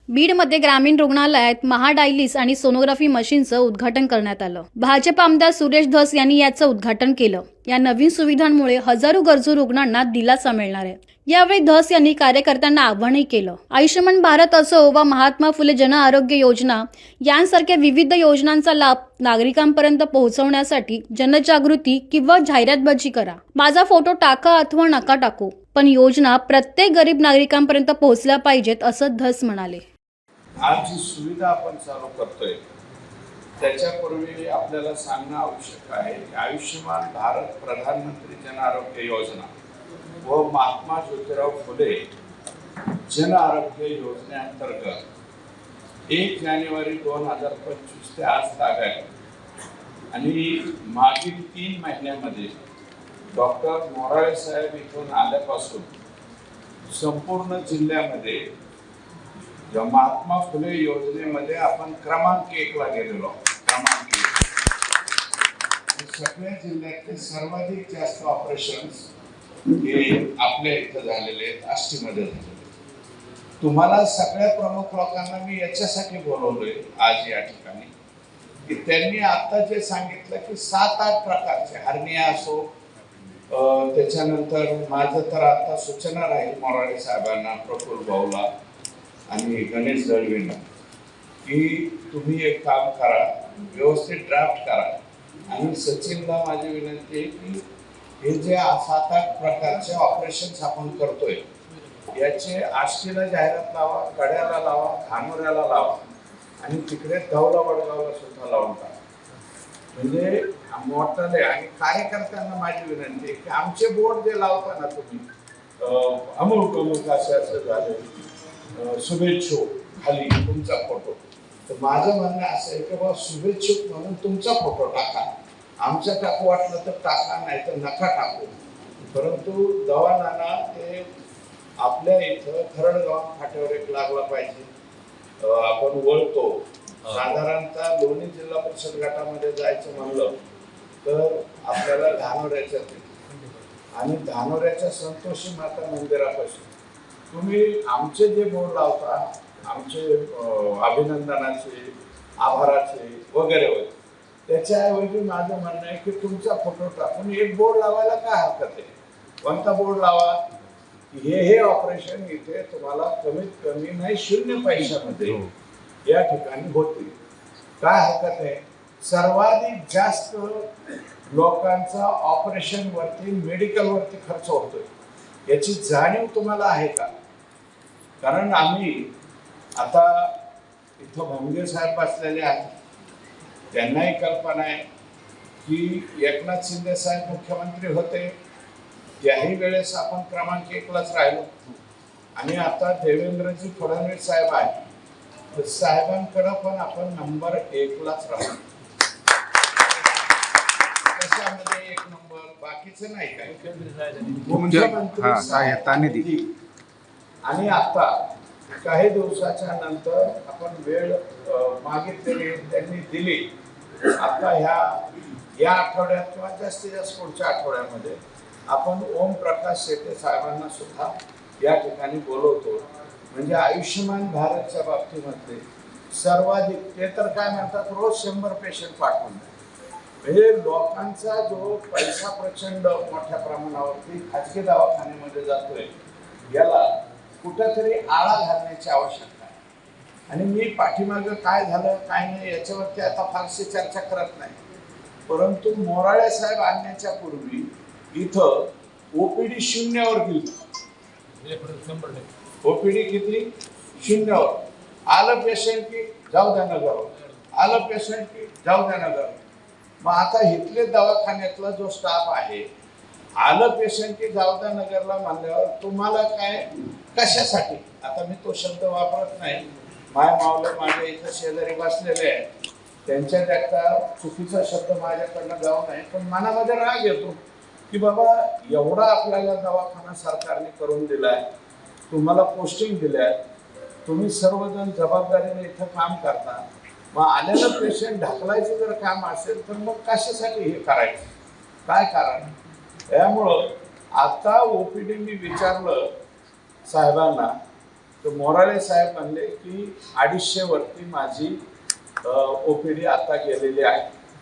बीडमध्ये ग्रामीण रुग्णालयात महाडायलिस आणि सोनोग्राफी मशीनचं उद्घाटन करण्यात आलं। भाजप आमदार सुरेश धस यांनी याचं उद्घाटन केलं। या नवीन सुविधांमुळे हजारो गरजू रुग्णांना दिलासा मिळणार आहे। यावेळी धस यांनी कार्यकर्त्यांना आवाहनही केलं। आयुष्यमान भारत असो व महात्मा फुले जन आरोग्य योजना यांसारख्या विविध योजनांचा लाभ नागरिकांपर्यंत पोहोचवण्यासाठी जनजागृती किंवा जाहिरातबाजी करा। माझा फोटो टाका अथवा नका टाकू, पण योजना प्रत्येक गरीब नागरिकांपर्यंत पोहोचल्या पाहिजेत असं धस म्हणाले। आज जी सुविधा आपण चालू करतोय त्याच्यापूर्वी आपल्याला सांगणं आवश्यक आहे की आयुष्यमान भारत प्रधानमंत्री जन आरोग्य योजना व महात्मा ज्योतिराव फुले जन आरोग्य योजनेअंतर्गत 1 जानेवारी 2025 ते आज ताग आहे आणि मागील 3 महिन्यामध्ये डॉक्टर मोराळे साहेब इथून आल्यापासून संपूर्ण जिल्ह्यामध्ये महात्मा फुले योजनेमध्ये आपण क्रमांक 1 ला गेलेलो। क्रमांक 1 सगळ्या जिल्ह्यातले सर्वाधिक जास्त ऑपरेशन्स हे आपल्या इथं झालेले आहेत, आष्टीमध्ये झालेले। तुम्हाला सगळ्या प्रमुख लोकांना मी याच्यासाठी बोलवलोय आज या ठिकाणी की त्यांनी आता जे सांगितलं की 7-8 प्रकारचे हर्निया असो, त्याच्यानंतर माझं तर आता सूचना राहील मोराळे साहेबांना, प्रफुल्ल भाऊला आणि गणेश दळवींना की तुम्ही एक काम करा, व्यवस्थित ड्राफ्ट करा आणि सचिनला माझी विनंती आहे की हे जे 7-8 प्रकारचे ऑपरेशन्स आपण करतोय याचे आष्टीला जाहिरात लावा, कड्याला लावा, धानोऱ्याला लावा आणि तिकडे दौला वडगावला सुद्धा लावून टाका। म्हणजे मोठाले आणि कार्यकर्त्यांना माझी विनंती आहे की आमचे बोर्ड जे लावता ना तुम्ही अमुक अमुक असं झालं शुभेच्छुक खाली तुमचा फोटो, तर माझं म्हणणं असं आहे की बाबा शुभेच्छुक म्हणून तुमचा फोटो टाका, आमचा टाकू वाटलं तर टाका, नाही तर नका टाकू। परंतु दवाखाना ते आपल्या इथं खरडगाव फाट्यावर एक लागला पाहिजे। आपण वळतो साधारणतः लोणी जिल्हा परिषद गटामध्ये जायचं म्हणलं तर आपल्याला धानोऱ्याच्या आणि धानोऱ्याच्या संतोषी माता मंदिरापासून तुम्ही आमचे जे बोर्ड लावता, आमचे अभिनंदनाचे, आभाराचे वगैरे वगैरे, त्याच्याऐवजी माझं म्हणणं आहे की तुमचा फोटो टाकून एक बोर्ड लावायला काय हरकत आहे। कोणता बोर्ड लावा की हे ऑपरेशन इथे तुम्हाला कमीत कमी नाही 0 पैशामध्ये या ठिकाणी होते, काय हरकत आहे। सर्वाधिक जास्त लोकांचा ऑपरेशन वरती, मेडिकल वरती खर्च होतोय, याची जाणीव तुम्हाला आहे का? कारण आम्ही आता इथं भोंगे साहेब बसलेले आहेत, त्यांनाही कल्पना आहे की एकनाथ शिंदे साहेब मुख्यमंत्री होते त्याही वेळेस आपण क्रमांक 1 लाच राहिलो आणि आता देवेंद्रजी फडणवीस साहेब आहेत, तर साहेबांकडे पण आपण नंबर 1 लाच राहतो। कशामध्ये 1 नंबर, बाकीचं नाही काय, आणि आता काही दिवसाच्या नंतर आपण वेळ मागितलेली त्यांनी दिली। आता या आठवड्यात किंवा जास्तीत जास्त पुढच्या आठवड्यामध्ये आपण ओम प्रकाश शेटे साहेबांना सुद्धा या ठिकाणी बोलवतो। म्हणजे आयुष्यमान भारतच्या बाबतीमध्ये सर्वाधिक ते तर काय म्हणतात रोज 100 पेशंट पाठवून, म्हणजे लोकांचा जो पैसा प्रचंड मोठ्या प्रमाणावरती खाजगी दवाखान्यामध्ये जातोय याला कुठेतरी आळा घालण्याची आवश्यकता आहे। आणि मी पाठीमागं काय झालं काय नाही याच्यावरती आता फारशी चर्चा करत नाही, परंतु मोराळे साहेब आणण्याच्या पूर्वी इथं ओपीडी 0 वर गेली। ओपीडी किती? 0 वर। आलं पेशंट की जाऊ द्या नगर, आलं पेशंट की जाऊ द्या नगर। मग आता इथले दवाखान्यातला जो स्टाफ आहे आलं पेशंट की जाऊ द्या नगरला म्हणल्यावर तुम्हाला काय कशासाठी, आता मी तो शब्द वापरत नाही, माय मावले माझ्या इथं शेजारी बसलेले आहेत, त्यांच्या देखता चुकीचा शब्द माझ्याकडनं जाऊ नये, पण मनामध्ये राग येतो की बाबा एवढा आपल्याला दवाखाना सरकारने करून दिलाय, तुम्हाला पोस्टिंग दिल्या, तुम्ही सर्वजण जबाबदारीने इथं काम करता, मग आलेलं पेशंट ढकलायचं जर काम असेल तर मग कशासाठी हे करायचं, काय कारण? त्यामुळं आता ओपीडी मी विचारलं साहेबांना तर मोराळे साहेब म्हणले की 250 वरती माझी OPD आता गेलेली आहे.